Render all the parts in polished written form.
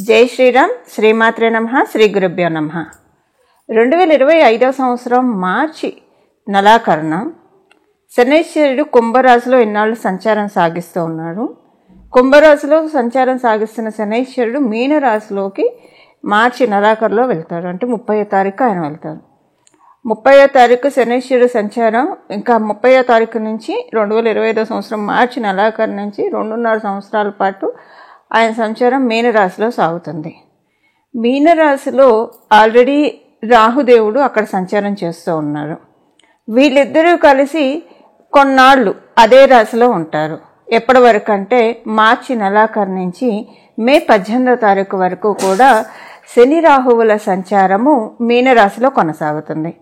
జై శ్రీరామ్. శ్రీమాత్రే నమః. శ్రీ గురుభ్యో నమః. 2025 సంవత్సరం మార్చి నెలాఖరున శనైశ్వరుడు కుంభరాశిలో ఇన్నాళ్ళు సంచారం సాగిస్తూ ఉన్నాడు. కుంభరాశిలో సంచారం సాగిస్తున్న శనైశ్వరుడు మీనరాశిలోకి మార్చి నెలాఖరులో వెళ్తాడు. అంటే 30వ తారీఖు ఆయన వెళ్తారు. 30వ తారీఖు శనైశ్వరుడు సంచారం. ఇంకా 30వ తారీఖు నుంచి 2025 సంవత్సరం మార్చి నెలాఖరు నుంచి 2.5 సంవత్సరాల పాటు ఆయన సంచారం మీనరాశిలో సాగుతుంది. మీనరాశిలో ఆల్రెడీ రాహుదేవుడు అక్కడ సంచారం చేస్తూ ఉన్నారు. వీళ్ళిద్దరూ కలిసి కొన్నాళ్ళు అదే రాశిలో ఉంటారు. ఎప్పటి వరకు అంటే మార్చి నెలాఖరు నుంచి మే 18వ తారీఖు వరకు కూడా శని రాహువుల సంచారము మీనరాశిలో కొనసాగుతుంది.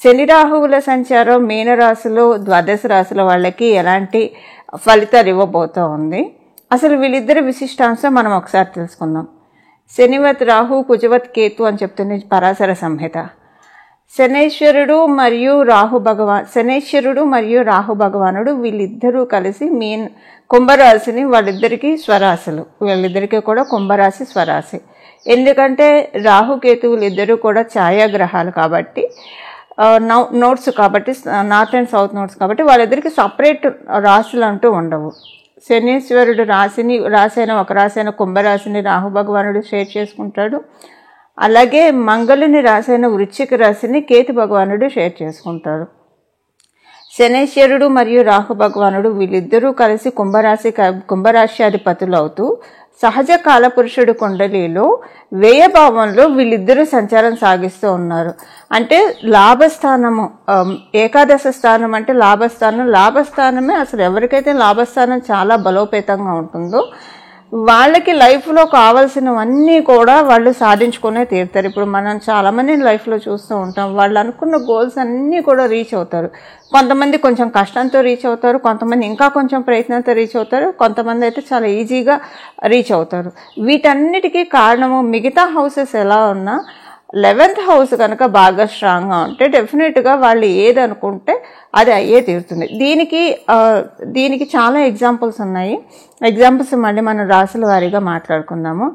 శని రాహువుల సంచారం మీనరాశిలో ద్వాదశ రాశుల వాళ్ళకి ఎలాంటి ఫలితాలు ఇవ్వబోతూ ఉంది, అసలు వీళ్ళిద్దరి విశిష్టాంశం మనం ఒకసారి తెలుసుకుందాం. శనివత్ రాహు కుజవత్ కేతు అని చెప్తుంది పరాశర సంహిత. శనైశ్వరుడు మరియు రాహు భగవానుడు వీళ్ళిద్దరూ కలిసి కుంభరాశిని, వాళ్ళిద్దరికీ స్వరాశులు, వీళ్ళిద్దరికీ కూడా కుంభరాశి స్వరాశి. ఎందుకంటే రాహుకేతువులు ఇద్దరు కూడా ఛాయాగ్రహాలు కాబట్టి, నోట్స్ కాబట్టి, నార్త్ అండ్ సౌత్ నోట్స్ కాబట్టి వాళ్ళిద్దరికి సపరేట్ రాశులు అంటూ ఉండవు. శనీశ్వరుడు ఒక రాశైన కుంభరాశిని రాహు భగవానుడు షేర్ చేసుకుంటాడు. అలాగే మంగళుని రాశైన వృశ్చిక రాశిని కేతు భగవానుడు షేర్ చేసుకుంటాడు. శనైశ్వరుడు మరియు రాహు భగవానుడు వీళ్ళిద్దరూ కలిసి కుంభరాశి అధిపతులు అవుతూ సహజ కాలపురుషుడు కుండలిలో వ్యయభావంలో వీళ్ళిద్దరూ సంచారం సాగిస్తూ ఉన్నారు. అంటే లాభస్థానము, ఏకాదశ స్థానం అంటే లాభస్థానమే అసలు ఎవరికైతే లాభస్థానం చాలా బలోపేతంగా ఉంటుందో వాళ్ళకి లైఫ్లో కావాల్సినవన్నీ కూడా వాళ్ళు సాధించుకునే తీరుతారు. ఇప్పుడు మనం చాలామంది లైఫ్లో చూస్తూ ఉంటాం, వాళ్ళు అనుకున్న గోల్స్ అన్నీ కూడా రీచ్ అవుతారు. కొంతమంది కొంచెం కష్టంతో రీచ్ అవుతారు, కొంతమంది ఇంకా కొంచెం ప్రయత్నంతో రీచ్ అవుతారు, కొంతమంది అయితే చాలా ఈజీగా రీచ్ అవుతారు. వీటన్నిటికీ కారణము మిగతా హౌసెస్ ఎలా ఉన్నా 11th హౌస్ కనుక బాగా స్ట్రాంగ్గా ఉంటే డెఫినెట్గా వాళ్ళు ఏదనుకుంటే అది అయ్యే తీరుతుంది. దీనికి చాలా ఎగ్జాంపుల్స్ ఉన్నాయి. ఎగ్జాంపుల్స్ మళ్ళీ మనం రాశుల వారీగా మాట్లాడుకుందాము.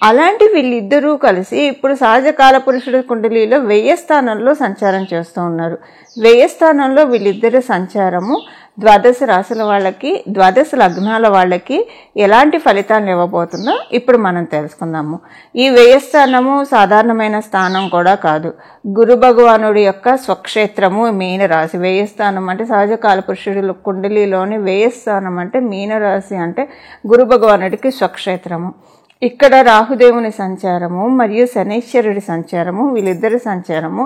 అలాంటి వీళ్ళిద్దరూ కలిసి ఇప్పుడు సహజ కాలపురుషుడు కుండలిలో 10వ స్థానంలో సంచారం చేస్తూ ఉన్నారు. 10వ స్థానంలో వీళ్ళిద్దరి సంచారము ద్వాదశ రాశుల వాళ్ళకి, ద్వాదశ లగ్నాల వాళ్ళకి ఎలాంటి ఫలితాలను ఇవ్వబోతుందో ఇప్పుడు మనం తెలుసుకుందాము. ఈ 10వ స్థానము సాధారణమైన స్థానం కూడా కాదు. గురు భగవానుడి యొక్క స్వక్షేత్రము మీనరాశి. 10వ స్థానం అంటే సహజ కాలపురుషుడు కుండలిలోని 10వ స్థానం అంటే మీనరాశి, అంటే గురు భగవానుడికి స్వక్షేత్రము. ఇక్కడ రాహుదేవుని సంచారము మరియు శనైశ్వరుడి సంచారము, వీళ్ళిద్దరి సంచారము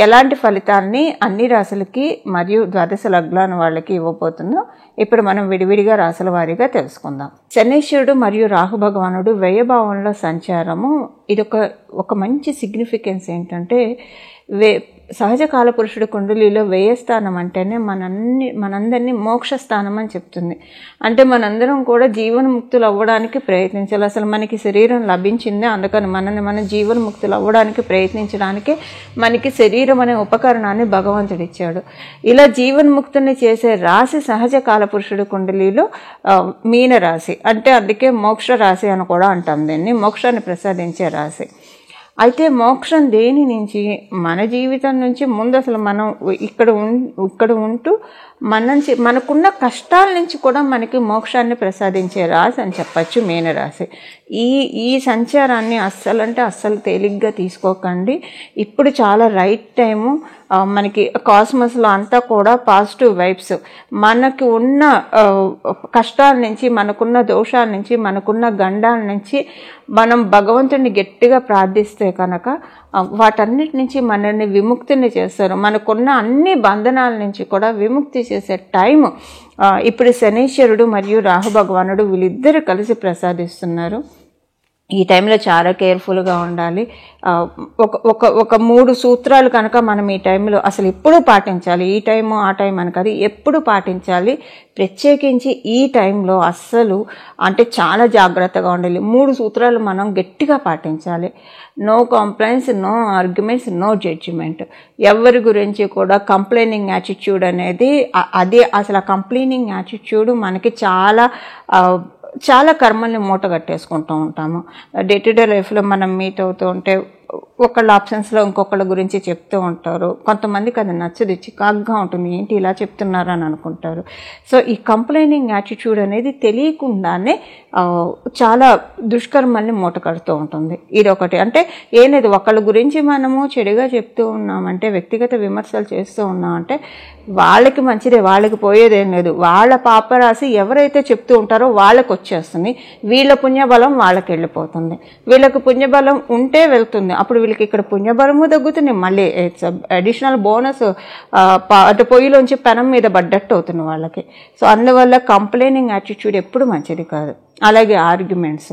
ఎలాంటి ఫలితాన్ని అన్ని రాశులకి మరియు ద్వాదశ లగ్నాల వాళ్ళకి ఇవ్వబోతుందో ఇప్పుడు మనం విడివిడిగా రాశుల వారీగా తెలుసుకుందాం. శనైశ్వరుడు మరియు రాహు భగవానుడు వ్యయభావంలో సంచారము, ఇది ఒక మంచి సిగ్నిఫికెన్స్ ఏంటంటే, సహజ కాలపురుషుడు కుండలిలో 10వ స్థానం అంటేనే మనందరినీ మోక్ష స్థానం అని చెప్తుంది. అంటే మనందరం కూడా జీవన్ముక్తులు అవ్వడానికి ప్రయత్నించాలి. అసలు మనకి శరీరం లభించిందే అందుకని మన జీవన్ముక్తులు అవ్వడానికి ప్రయత్నించడానికి మనకి శరీరం అనే ఉపకరణాన్ని భగవంతుడు ఇచ్చాడు. ఇలా జీవన్ముక్తుని చేసే రాశి సహజ కాలపురుషుడు కుండలిలో మీనరాశి. అంటే అందుకే మోక్ష రాశి అని కూడా అంటాం దీన్ని, మోక్షాన్ని ప్రసాదించే రాశి. అయితే మోక్షం దేని నుంచి? మన జీవితం నుంచి ముందు అసలు మనం ఇక్కడ ఉంటూ మనకున్న కష్టాల నుంచి కూడా మనకి మోక్షాన్ని ప్రసాదించే రాశి అని చెప్పచ్చు మీనరాశి. ఈ సంచారాన్ని అస్సలు తేలిగ్గా తీసుకోకండి. ఇప్పుడు చాలా రైట్ టైము. మనకి కాస్మస్లో అంతా కూడా పాజిటివ్ వైబ్స్. మనకు ఉన్న కష్టాల నుంచి, మనకున్న దోషాల నుంచి, మనకున్న గండాల నుంచి మనం భగవంతుడిని గట్టిగా ప్రార్థిస్తే కనుక వాటన్నిటి నుంచి మనల్ని విముక్తిని చేస్తారు. మనకున్న అన్ని బంధనాల నుంచి కూడా విముక్తి చేసే టైము ఇప్పుడు శనైశ్వరుడు మరియు రాహు భగవానుడు వీళ్ళిద్దరూ కలిసి ప్రసాదిస్తున్నారు. ఈ టైంలో చాలా కేర్ఫుల్గా ఉండాలి. ఒక 3 సూత్రాలు కనుక మనం ఈ టైంలో అసలు ఎప్పుడు పాటించాలి. ఈ టైము ఆ టైం అని కాదు, ఎప్పుడు పాటించాలి. ప్రత్యేకించి ఈ టైంలో అస్సలు అంటే చాలా జాగ్రత్తగా ఉండాలి. 3 సూత్రాలు మనం గట్టిగా పాటించాలి. No complaints, no arguments, no judgement. ఎవరి గురించి కూడా కంప్లైనింగ్ యాటిట్యూడ్ అనేది, అదే అసలు ఆ కంప్లైనింగ్ యాటిట్యూడ్ మనకి చాలా చాలా కర్మల్ని మూట కట్టేసుకుంటూ ఉంటాము. డే టు డే లైఫ్లో మనం మీట్ అవుతూ ఉంటే ఒకళ్ళ ఆప్షన్స్లో ఇంకొకళ్ళ గురించి చెప్తూ ఉంటారు. కొంతమందికి అది నచ్చదు, చికాగ్గా ఉంటుంది, ఏంటి ఇలా చెప్తున్నారు అని అనుకుంటారు. సో ఈ కంప్లైనింగ్ యాటిట్యూడ్ అనేది తెలియకుండానే చాలా దుష్కర్మల్ని మూట కడుతూ ఉంటుంది. ఇది ఒకటి. అంటే ఏం లేదు, ఒకళ్ళ గురించి మనము చెడుగా చెప్తూ ఉన్నామంటే, వ్యక్తిగత విమర్శలు చేస్తూ ఉన్నామంటే వాళ్ళకి మంచిదే, వాళ్ళకి పోయేదేం లేదు. వాళ్ళ పాపరాశి ఎవరైతే చెప్తూ ఉంటారో వాళ్ళకి వచ్చేస్తుంది, వీళ్ళ పుణ్యబలం వాళ్ళకి వెళ్ళిపోతుంది. వీళ్ళకి పుణ్యబలం ఉంటే వెళ్తుంది, అప్పుడు వీళ్ళకి ఇక్కడ పుణ్యబలము తగ్గుతుంది, మళ్ళీ ఇట్స్ అడిషనల్ బోనస్, అటు పొయ్యిలోంచి పెనం మీద పడ్డట్టు అవుతుంది వాళ్ళకి. సో అందువల్ల కంప్లైనింగ్ యాటిట్యూడ్ ఎప్పుడు మంచిది కాదు. అలాగే ఆర్గ్యుమెంట్స్.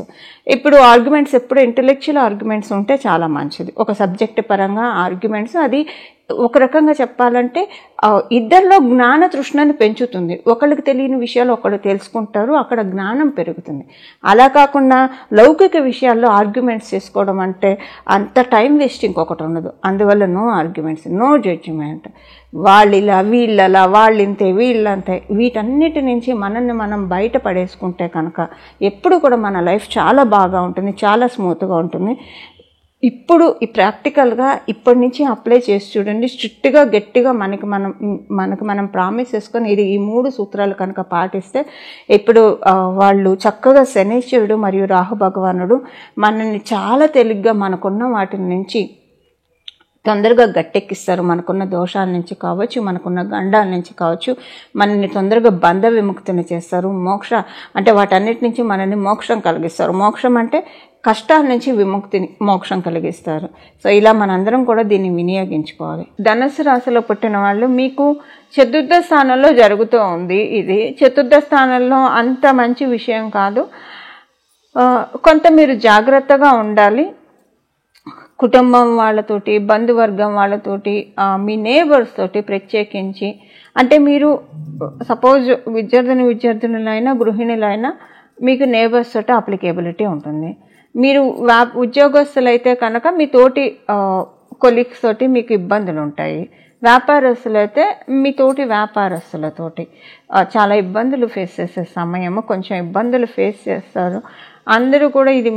ఇప్పుడు ఆర్గ్యుమెంట్స్ ఎప్పుడు ఇంటెలెక్చువల్ ఆర్గ్యుమెంట్స్ ఉంటే చాలా మంచిది. ఒక సబ్జెక్ట్ పరంగా ఆర్గ్యుమెంట్స్, అది ఒక రకంగా చెప్పాలంటే ఇద్దరిలో జ్ఞాన తృష్ణని పెంచుతుంది. ఒకళ్ళకి తెలియని విషయాలు ఒకళ్ళు తెలుసుకుంటారు, అక్కడ జ్ఞానం పెరుగుతుంది. అలా కాకుండా లౌకిక విషయాల్లో ఆర్గ్యుమెంట్స్ చేసుకోవడం అంటే అంత టైం వేస్ట్ ఇంకొకటి ఉండదు. అందువల్ల నో ఆర్గ్యుమెంట్స్, నో జడ్జిమెంట్. వాళ్ళిలా వీళ్ళలా, వాళ్ళింతే వీళ్ళంతే, వీటన్నిటి నుంచి మనల్ని మనం బయట పడేసుకుంటే కనుక ఎప్పుడు కూడా మన లైఫ్ చాలా బాగా ఉంటుంది, చాలా స్మూత్గా ఉంటుంది. ఇప్పుడు ఈ ప్రాక్టికల్గా ఇప్పటి నుంచి అప్లై చేసి చూడండి. స్ట్రిక్ట్గా గట్టిగా మనకి మనం ప్రామిస్ చేసుకొని ఈ 3 సూత్రాలు కనుక పాటిస్తే ఇప్పుడు వాళ్ళు చక్కగా శనీశ్వరుడు మరియు రాహు భగవానుడు మనల్ని చాలా తేలిగ్గా మనకున్న వాటి నుంచి తొందరగా గట్టెక్కిస్తారు. మనకున్న దోషాల నుంచి కావచ్చు, మనకున్న గండాల నుంచి కావచ్చు, మనల్ని తొందరగా బంధ విముక్తిని చేస్తారు. అంటే వాటన్నిటి నుంచి మనల్ని మోక్షం కలిగిస్తారు. మోక్షం అంటే కష్టాల నుంచి విముక్తిని, మోక్షం కలిగిస్తారు. సో ఇలా మనందరం కూడా దీన్ని వినియోగించుకోవాలి. ధనుస్సు రాశిలో పుట్టిన వాళ్ళు, మీకు చతుర్థ స్థానంలో జరుగుతూ ఉంది. ఇది చతుర్థ స్థానంలో అంత మంచి విషయం కాదు. కొంత మీరు జాగ్రత్తగా ఉండాలి. కుటుంబం వాళ్ళతోటి, బంధువర్గం వాళ్ళతోటి, మీ నేబర్స్ తోటి ప్రత్యేకించి. అంటే మీరు సపోజ్ విద్యార్థులైనా గృహిణులైనా మీకు నేబర్స్ తోటి అప్లికేబిలిటీ ఉంటుంది. మీరు ఉద్యోగస్తులైతే కనుక మీ తోటి కొలీగ్స్ తోటి మీకు ఇబ్బందులు ఉంటాయి. వ్యాపారస్తులైతే మీ తోటి వ్యాపారస్తులతోటి చాలా ఇబ్బందులు ఫేస్ చేసే సమయము, కొంచెం ఇబ్బందులు ఫేస్ చేస్తారు. అందరూ కూడా ఇది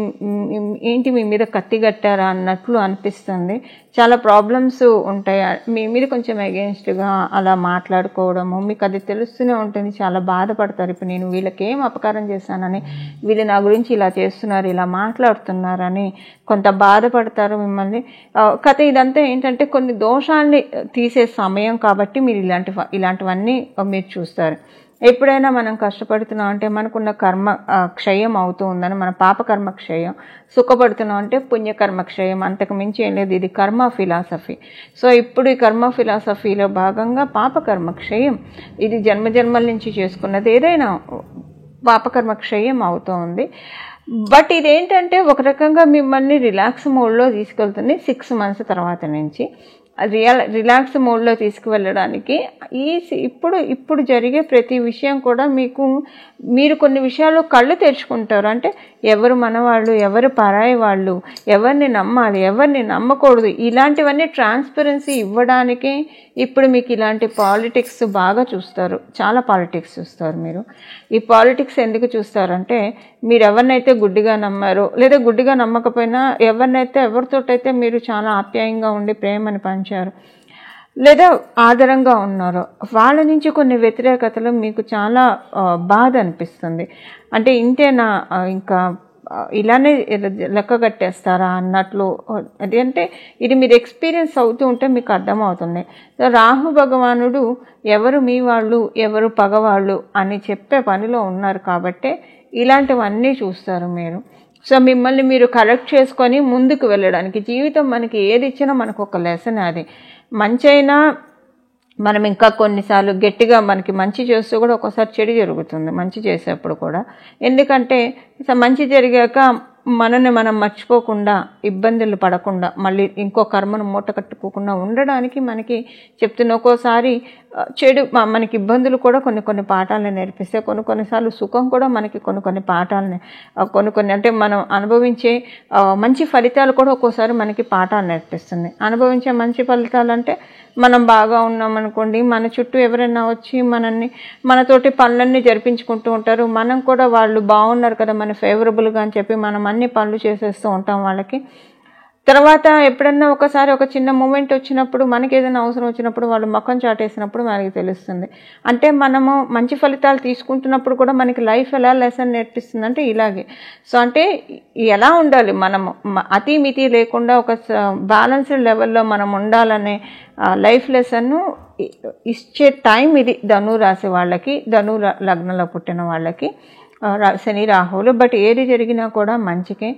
ఏంటి మీ మీద కత్తిగట్టారా అన్నట్లు అనిపిస్తుంది. చాలా ప్రాబ్లమ్స్ ఉంటాయి. మీ మీద కొంచెం అగెన్స్ట్గా అలా మాట్లాడుకోవడము, మీకు అది తెలుస్తూనే ఉంటుంది. చాలా బాధపడతారు. ఇప్పుడు నేను వీళ్ళకి ఏం అపకారం చేశానని, వీళ్ళు నా గురించి ఇలా చేస్తున్నారు, ఇలా మాట్లాడుతున్నారని కొంత బాధపడతారు మిమ్మల్ని. కథ ఇదంతా ఏంటంటే కొన్ని దోషాన్ని తీసే సమయం కాబట్టి మీరు ఇలాంటివన్నీ మీరు చూస్తారు. ఎప్పుడైనా మనం కష్టపడుతున్నాం అంటే మనకున్న కర్మ క్షయం అవుతూ ఉందని, మన పాపకర్మ క్షయం, సుఖపడుతున్నాం అంటే పుణ్యకర్మ క్షయం, అంతకు మించి ఏం లేదు. ఇది కర్మ ఫిలాసఫీ. సో ఇప్పుడు ఈ కర్మ ఫిలాసఫీలో భాగంగా పాపకర్మ క్షయం, ఇది జన్మజన్మల నుంచి చేసుకున్నది ఏదైనా పాపకర్మ క్షయం అవుతూ ఉంది. బట్ ఇదేంటంటే ఒక రకంగా మిమ్మల్ని రిలాక్స్ మోడ్లో తీసుకెళ్తుంది 6 months తర్వాత నుంచి. రిలాక్స్ మోడ్లో తీసుకువెళ్ళడానికి ఇప్పుడు జరిగే ప్రతి విషయం కూడా మీరు కొన్ని విషయాలు కళ్ళు తెరుచుకుంటారు. అంటే ఎవరు మనవాళ్ళు, ఎవరు పరాయి వాళ్ళు, ఎవరిని నమ్మాలి, ఎవరిని నమ్మకూడదు, ఇలాంటివన్నీ ట్రాన్స్పరెన్సీ ఇవ్వడానికి ఇప్పుడు మీకు ఇలాంటి పాలిటిక్స్ బాగా చూస్తారు. చాలా పాలిటిక్స్ చూస్తారు మీరు. ఈ పాలిటిక్స్ ఎందుకు చూస్తారంటే మీరు ఎవరినైతే గుడ్డిగా నమ్మారో, లేదా గుడ్డిగా నమ్మకపోయినా ఎవరితోటైతే మీరు చాలా ఆప్యాయంగా ఉండి ప్రేమని పంచారు, లేదా ఆదరంగా ఉన్నారో, వాళ్ళ నుంచి కొన్ని వ్యతిరేకతలు మీకు చాలా బాధ అనిపిస్తుంది. అంటే ఇంతేనా, ఇంకా ఇలానే లెక్క కట్టేస్తారా అన్నట్లు. అదంటే ఇది మీరు ఎక్స్పీరియన్స్ అవుతూ ఉంటే మీకు అర్థమవుతుంది. రాహు భగవానుడు ఎవరు మీ వాళ్ళు, ఎవరు పగవాళ్ళు అని చెప్పే పనిలో ఉన్నారు కాబట్టి ఇలాంటివన్నీ చూస్తారు మీరు. సో మిమ్మల్ని మీరు కరెక్ట్ చేసుకొని ముందుకు వెళ్ళడానికి, జీవితం మనకి ఏది ఇచ్చినా మనకు ఒక లెసన్. అది మంచి అయినా మనం ఇంకా కొన్నిసార్లు గట్టిగా మనకి మంచి చేస్తూ కూడా ఒక్కోసారి చెడు జరుగుతుంది మంచి చేసేప్పుడు కూడా. ఎందుకంటే మంచి జరిగాక మనని మనం మర్చిపోకుండా, ఇబ్బందులు పడకుండా, మళ్ళీ ఇంకో కర్మను మూట కట్టుకోకుండా ఉండడానికి మనకి చెప్తున్న ఒక్కోసారి చెడు మనకి ఇబ్బందులు కూడా కొన్ని పాఠాలను నేర్పిస్తే, కొన్నిసార్లు సుఖం కూడా మనకి కొన్ని పాఠాలని కొన్ని అంటే మనం అనుభవించే మంచి ఫలితాలు కూడా ఒక్కోసారి మనకి పాఠాలు నేర్పిస్తుంది. అనుభవించే మంచి ఫలితాలు అంటే మనం బాగా ఉన్నామనుకోండి, మన చుట్టూ ఎవరైనా వచ్చి మనతోటి పనులన్నీ జరిపించుకుంటూ ఉంటారు. మనం కూడా వాళ్ళు బాగున్నారు కదా మన ఫేవరబుల్గా అని చెప్పి మనం అన్ని పనులు చేసేస్తూ ఉంటాం వాళ్ళకి. తర్వాత ఎప్పుడన్నా ఒకసారి ఒక చిన్న మూమెంట్ వచ్చినప్పుడు, మనకి ఏదైనా అవసరం వచ్చినప్పుడు వాళ్ళు ముఖం చాటేసినప్పుడు మనకి తెలుస్తుంది. అంటే మనము మంచి ఫలితాలు తీసుకుంటున్నప్పుడు కూడా మనకి లైఫ్ ఎలా లెసన్ నేర్పిస్తుంది అంటే ఇలాగే. సో అంటే ఎలా ఉండాలి మనము, అతి మితి లేకుండా ఒక బ్యాలెన్స్డ్ లెవెల్లో మనం ఉండాలనే లైఫ్ లెసన్ను ఇచ్చే టైం ఇది ధనురాశి వాళ్ళకి, ధను లగ్నంలో పుట్టిన వాళ్ళకి శని రాహువులు. బట్ ఏది జరిగినా కూడా మంచికే,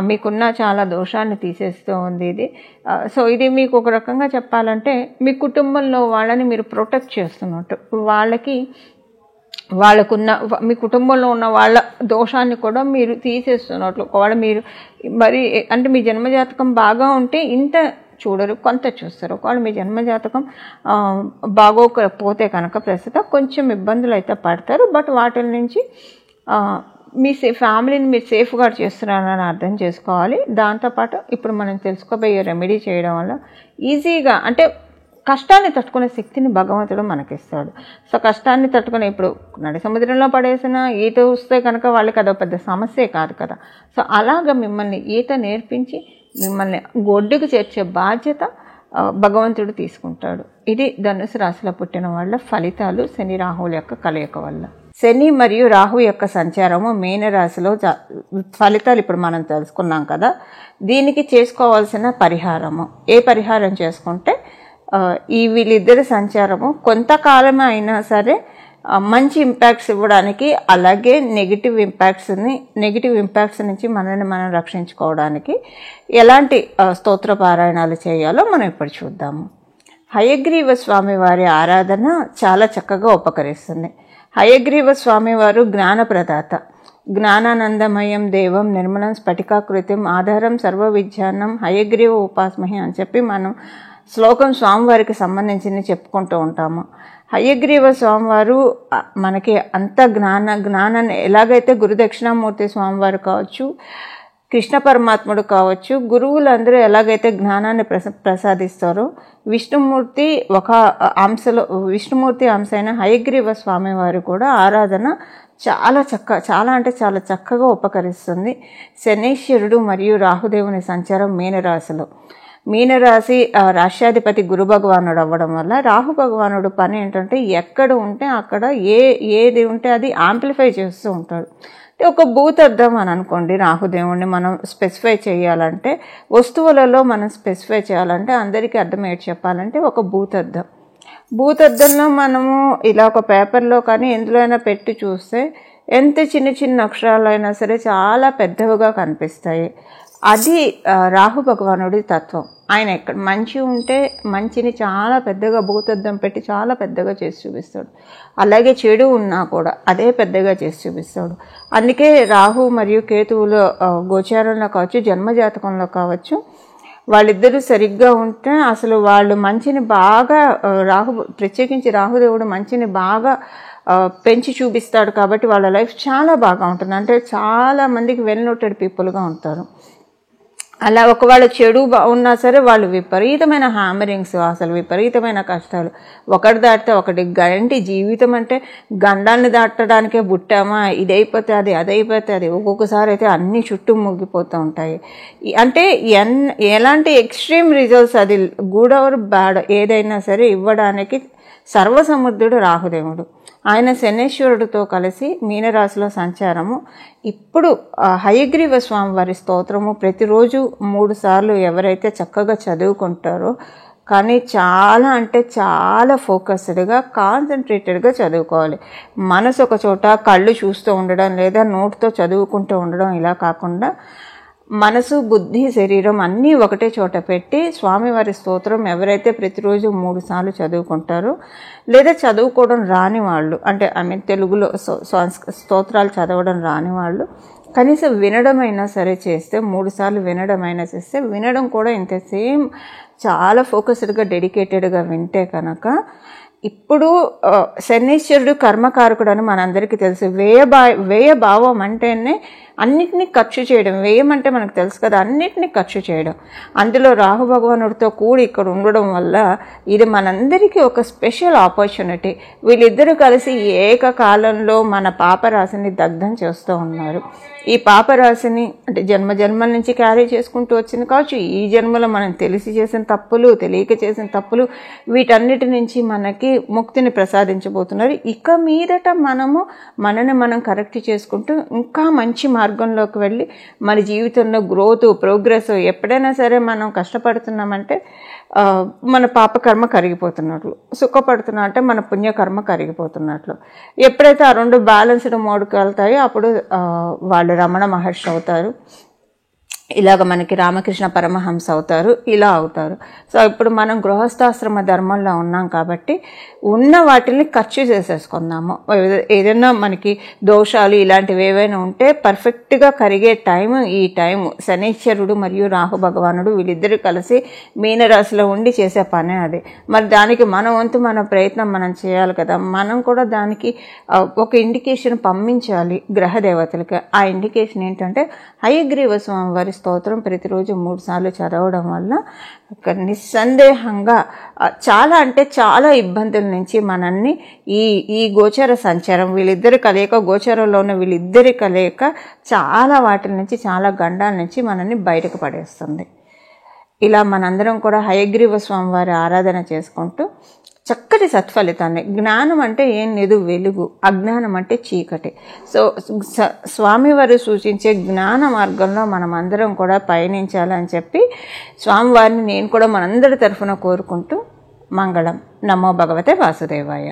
మీకున్న చాలా దోషాన్ని తీసేస్తూ ఉంది ఇది. సో ఇది మీకు ఒక రకంగా చెప్పాలంటే మీ కుటుంబంలో వాళ్ళని మీరు ప్రొటెక్ట్ చేస్తున్నట్టు, వాళ్ళకున్న మీ కుటుంబంలో ఉన్న వాళ్ళ దోషాన్ని కూడా మీరు తీసేస్తున్నట్లు. ఒకవేళ మీరు మరి అంటే మీ జన్మజాతకం బాగా ఉంటే ఇంత చూడరు, కొంత చూస్తారు. ఒకవేళ మీ జన్మజాతకం బాగోకపోతే కనుక ప్రస్తుతం కొంచెం ఇబ్బందులు అయితే పడతారు. బట్ వాటి నుంచి మీ ఫ్యామిలీని మీరు సేఫ్గార్డ్ చేస్తున్నారని అర్థం చేసుకోవాలి. దాంతోపాటు ఇప్పుడు మనం తెలుసుకోబోయే రెమెడీ చేయడం వల్ల ఈజీగా అంటే కష్టాన్ని తట్టుకునే శక్తిని భగవంతుడు మనకిస్తాడు. సో కష్టాన్ని తట్టుకునే, ఇప్పుడు నడి సముద్రంలో పడేసిన ఈత వస్తే కనుక వాళ్ళకి అదో పెద్ద సమస్యే కాదు కదా. సో అలాగ మిమ్మల్ని ఈత నేర్పించి మిమ్మల్ని ఒడ్డుకు చేర్చే బాధ్యత భగవంతుడు తీసుకుంటాడు. ఇది ధనుసు రాశిలో పుట్టిన వాళ్ళ ఫలితాలు శని రాహువుల యొక్క కలయిక వల్ల. శని మరియు రాహు యొక్క సంచారము మీనరాశిలో ఫలితాలు ఇప్పుడు మనం తెలుసుకున్నాం కదా. దీనికి చేసుకోవాల్సిన పరిహారము, ఏ పరిహారం చేసుకుంటే వీళ్ళిద్దరి సంచారము కొంతకాలమే అయినా సరే మంచి ఇంపాక్ట్స్ ఇవ్వడానికి, అలాగే నెగిటివ్ ఇంపాక్ట్స్ నుంచి మనల్ని మనం రక్షించుకోవడానికి ఎలాంటి స్తోత్ర పారాయణాలు చేయాలో మనం ఇప్పుడు చూద్దాము. హయగ్రీవ స్వామి వారి ఆరాధన చాలా చక్కగా ఉపకరిస్తుంది. హయగ్రీవ స్వామివారు జ్ఞానప్రదాత, జ్ఞానానందమయం దేవం నిర్మలం స్ఫటికాకృతిం ఆధారం సర్వ విజ్ఞానం హయగ్రీవ ఉపాస్మహి అని చెప్పి మనం శ్లోకం స్వామివారికి సంబంధించి చెప్పుకుంటూ ఉంటాము. హయగ్రీవ స్వామివారు మనకి అంత జ్ఞానాన్ని ఎలాగైతే గురుదక్షిణామూర్తి స్వామివారు కావచ్చు, కృష్ణ పరమాత్ముడు కావచ్చు, గురువులందరూ ఎలాగైతే జ్ఞానాన్ని ప్రసాదిస్తారో విష్ణుమూర్తి అంశ అయిన హయగ్రీవ స్వామి వారు కూడా ఆరాధన చాలా అంటే చాలా చక్కగా ఉపకరిస్తుంది. శనీశ్వరుడు మరియు రాహుదేవుని సంచారం మీనరాశి రాష్ట్రాధిపతి గురు భగవానుడు అవ్వడం వల్ల రాహు భగవానుడు పని ఏంటంటే ఎక్కడ ఉంటే అక్కడ ఏది ఉంటే అది యాంప్లిఫై చేస్తూ ఉంటాడు. ఒక భూతద్దం అని అనుకోండి, రాహుదేవుడిని మనం స్పెసిఫై చేయాలంటే, వస్తువులలో మనం స్పెసిఫై చేయాలంటే అందరికీ అర్థమయ్యేది చెప్పాలంటే ఒక భూతద్దంలో మనము ఇలా ఒక పేపర్లో కానీ ఎందులో అయినా పెట్టి చూస్తే ఎంత చిన్న అక్షరాలైనా సరే చాలా పెద్దవిగా కనిపిస్తాయి. అది రాహు భగవానుడి తత్వం. ఆయన ఎక్కడ మంచి ఉంటే మంచిని చాలా పెద్దగా భూతద్దం పెట్టి చాలా పెద్దగా చేసి చూపిస్తాడు. అలాగే చెడు ఉన్నా కూడా అదే పెద్దగా చేసి చూపిస్తాడు. అందుకే రాహు మరియు కేతువుల గోచారంలో కావచ్చు, జన్మజాతకంలో కావచ్చు, వాళ్ళిద్దరూ సరిగ్గా ఉంటే అసలు వాళ్ళు మంచిని బాగా ప్రత్యేకించి రాహుదేవుడు మంచిని బాగా పెంచి చూపిస్తాడు. కాబట్టి వాళ్ళ లైఫ్ చాలా బాగా ఉంటుంది. అంటే చాలా మందికి వెల్ నోటెడ్ పీపుల్గా ఉంటారు. అలా ఒకవేళ చెడు ఉన్నా సరే వాళ్ళు విపరీతమైన హ్యామరింగ్స్, అసలు విపరీతమైన కష్టాలు, ఒకటి దాటితే ఒకటి గ్యారంటీ. జీవితం అంటే గండాన్ని దాటడానికే పుట్టామా, ఇదైపోతే అది, అదైపోతే అది, ఒక్కొక్కసారి అయితే అన్ని చుట్టూ ముగిపోతూ ఉంటాయి. అంటే ఎలాంటి ఎక్స్ట్రీమ్ రిజల్ట్స్, అది గుడ్ ఆర్ బ్యాడ్ ఏదైనా సరే ఇవ్వడానికి సర్వసముద్రుడు రాహుదేవుడు. ఆయన శనేశ్వరుడితో కలిసి మీనరాశిలో సంచారము. ఇప్పుడు హయగ్రీవ స్వామి వారి స్తోత్రము ప్రతిరోజు 3 సార్లు ఎవరైతే చక్కగా చదువుకుంటారో, కానీ చాలా అంటే చాలా ఫోకస్డ్గా కాన్సన్ట్రేటెడ్గా చదువుకోవాలి. మనసు ఒక చోట, కళ్ళు చూస్తూ ఉండడం లేదా నోట్తో చదువుకుంటూ ఉండడం ఇలా కాకుండా మనసు, బుద్ధి, శరీరం అన్నీ ఒకటే చోట పెట్టి స్వామివారి స్తోత్రం ఎవరైతే ప్రతిరోజు 3 సార్లు చదువుకుంటారో, లేదా చదువుకోవడం రాని వాళ్ళు, అంటే తెలుగులో స్తోత్రాలు చదవడం రాని వాళ్ళు కనీసం వినడం అయినా సరే చేస్తే 3 సార్లు వినడం అయినా చేస్తే, వినడం కూడా ఇంత సేమ్ చాలా ఫోకస్డ్గా డెడికేటెడ్గా వింటే కనుక, ఇప్పుడు శనీశ్వరుడు కర్మకారకుడు అని మనందరికీ తెలుసు. వ్యయ భావం అంటేనే అన్నిటినీ ఖర్చు చేయడం. వ్యయం అంటే మనకు తెలుసు కదా, అన్నిటినీ ఖర్చు చేయడం. అందులో రాహు భగవానుడితో కూడి ఇక్కడ ఉండడం వల్ల ఇది మనందరికీ ఒక స్పెషల్ ఆపర్చునిటీ. వీళ్ళిద్దరూ కలిసి ఏకకాలంలో మన పాపరాశిని దగ్ధం చేస్తూ ఉన్నారు. ఈ పాపరాశిని అంటే జన్మల నుంచి క్యారీ చేసుకుంటూ వచ్చింది కావచ్చు. ఈ జన్మలో మనం తెలిసి చేసిన తప్పులు, తెలియక చేసిన తప్పులు, వీటన్నిటి నుంచి మనకి ముక్తిని ప్రసాదించబోతున్నారు. ఇక మీదట మనని మనం కరెక్ట్ చేసుకుంటూ ఇంకా మంచి మార్గంలోకి వెళ్ళి మన జీవితంలో గ్రోత్, ప్రోగ్రెస్, ఎప్పుడైనా సరే మనం కష్టపడుతున్నామంటే మన పాపకర్మ కరిగిపోతున్నట్లు, సుఖపడుతున్నా అంటే మన పుణ్యకర్మ కరిగిపోతున్నట్లు. ఎప్పుడైతే ఆ 2 బ్యాలెన్స్డ్ మోడ్కి వెళ్తాయో అప్పుడు వాళ్ళు రమణ మహర్షి అవుతారు, ఇలాగ మనకి రామకృష్ణ పరమహంస అవుతారు, ఇలా అవుతారు. సో ఇప్పుడు మనం గృహస్థాశ్రమ ధర్మంలో ఉన్నాం కాబట్టి ఉన్న వాటిని ఖర్చు చేసేసుకుందాము. ఏదైనా మనకి దోషాలు ఇలాంటివి ఏవైనా ఉంటే పర్ఫెక్ట్గా కరిగే ఈ టైము శనీశ్వరుడు మరియు రాహు భగవానుడు వీళ్ళిద్దరూ కలిసి మీనరాశిలో ఉండి చేసే పనే అది. మరి దానికి మన వంతు మన ప్రయత్నం మనం చేయాలి కదా. మనం కూడా దానికి ఒక ఇండికేషన్ పంపించాలి గ్రహ దేవతలకి. ఆ ఇండికేషన్ ఏంటంటే హయగ్రీవ స్వామి వారి స్తోత్రం ప్రతిరోజు 3 సార్లు చదవడం వల్ల నిస్సందేహంగా చాలా అంటే చాలా ఇబ్బందుల నుంచి మనల్ని ఈ గోచర సంచారం, వీళ్ళిద్దరి కలయిక, గోచరంలో ఉన్న వీళ్ళిద్దరి కలయిక చాలా వాటి నుంచి, చాలా గండాల నుంచి మనల్ని బయటకు పడేస్తుంది. ఇలా మనందరం కూడా హయగ్రీవ స్వామి వారి ఆరాధన చేసుకుంటూ చక్కటి సత్ఫలితాన్ని, జ్ఞానం అంటే ఏం లేదు వెలుగు, అజ్ఞానం అంటే చీకటి. సో స్వామివారు సూచించే జ్ఞాన మార్గంలో మనం అందరం కూడా పయనించాలని చెప్పి స్వామివారిని నేను కూడా మనందరి తరఫున కోరుకుంటూ మంగళం. నమో భగవతే వాసుదేవాయ.